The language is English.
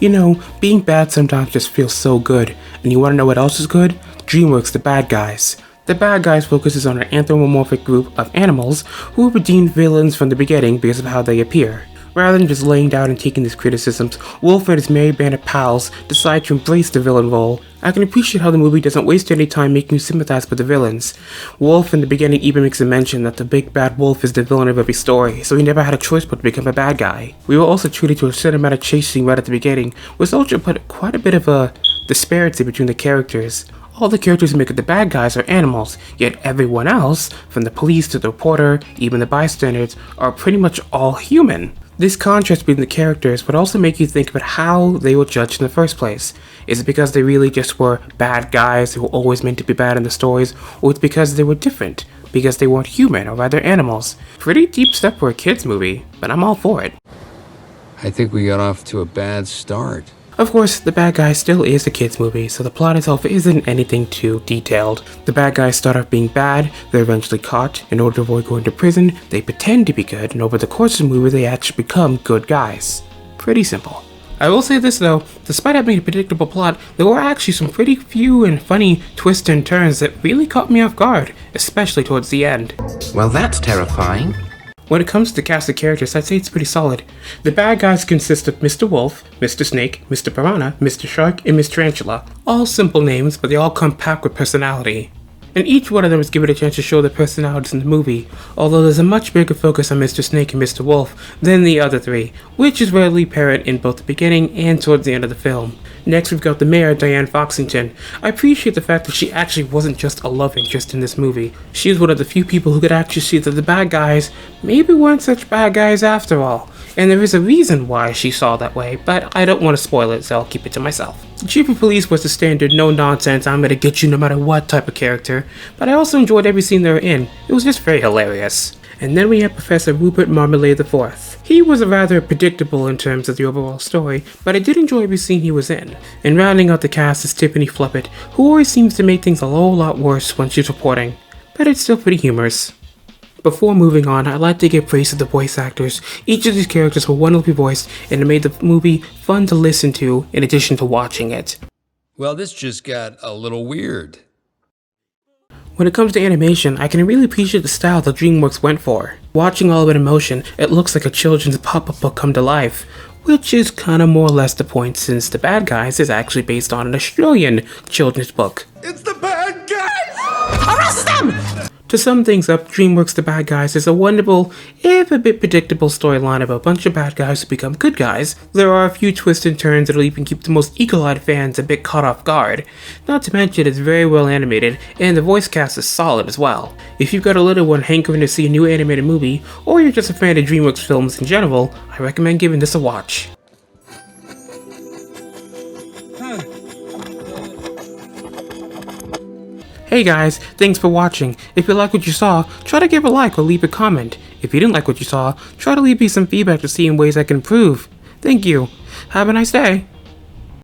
You know, being bad sometimes just feels so good, and you wanna know what else is good? Dreamworks The Bad Guys. The Bad Guys focuses on an anthropomorphic group of animals who were deemed villains from the beginning because of how they appear. Rather than just laying down and taking these criticisms, Wolf and his merry band of pals decide to embrace the villain role. I can appreciate how the movie doesn't waste any time making you sympathize with the villains. Wolf in the beginning even makes a mention that the big bad wolf is the villain of every story, so he never had a choice but to become a bad guy. We were also treated to a cinematic chase scene right at the beginning, which also put quite a bit of a disparity between the characters. All the characters who make it the bad guys are animals, yet everyone else, from the police to the reporter, even the bystanders, are pretty much all human. This contrast between the characters would also make you think about how they were judged in the first place. Is it because they really just were bad guys who were always meant to be bad in the stories, or it's because they were different, because they weren't human, or rather animals? Pretty deep step for a kids movie, but I'm all for it. I think we got off to a bad start. Of course, The Bad Guys still is a kids movie, so the plot itself isn't anything too detailed. The bad guys start off being bad, they're eventually caught. In order to avoid going to prison, they pretend to be good, and over the course of the movie they actually become good guys. Pretty simple. I will say this though, despite having a predictable plot, there were actually some pretty few and funny twists and turns that really caught me off guard, especially towards the end. Well, that's terrifying. When it comes to the cast of characters, I'd say it's pretty solid. The bad guys consist of Mr. Wolf, Mr. Snake, Mr. Piranha, Mr. Shark, and Miss Tarantula. All simple names, but they all come packed with personality. And each one of them is given a chance to show their personalities in the movie, although there's a much bigger focus on Mr. Snake and Mr. Wolf than the other three, which is readily apparent in both the beginning and towards the end of the film. Next we've got the mayor, Diane Foxington. I appreciate the fact that she actually wasn't just a love interest in this movie. She is one of the few people who could actually see that the bad guys maybe weren't such bad guys after all. And there is a reason why she saw that way, but I don't want to spoil it, so I'll keep it to myself. The chief of police was the standard no nonsense, I'm gonna get you no matter what type of character, but I also enjoyed every scene they were in. It was just very hilarious. And then we have Professor Rupert Marmalade IV. He was rather predictable in terms of the overall story, but I did enjoy every scene he was in. And rounding out the cast is Tiffany Fluppett, who always seems to make things a whole lot worse when she's reporting, but it's still pretty humorous. Before moving on, I'd like to give praise to the voice actors. Each of these characters were wonderfully voiced, and it made the movie fun to listen to in addition to watching it. Well, this just got a little weird. When it comes to animation, I can really appreciate the style that Dreamworks went for. Watching all of it in motion, it looks like a children's pop-up book come to life, which is kinda more or less the point since The Bad Guys is actually based on an Australian children's book. It's the bad guys! Arrest them! To sum things up, Dreamworks The Bad Guys is a wonderful, if a bit predictable storyline of a bunch of bad guys who become good guys. There are a few twists and turns that'll even keep the most eagle-eyed fans a bit caught off guard. Not to mention it's very well animated, and the voice cast is solid as well. If you've got a little one hankering to see a new animated movie, or you're just a fan of Dreamworks films in general, I recommend giving this a watch. Hey guys, thanks for watching. If you like what you saw, try to give a like or leave a comment. If you didn't like what you saw, try to leave me some feedback to see in ways I can improve. Thank you. Have a nice day.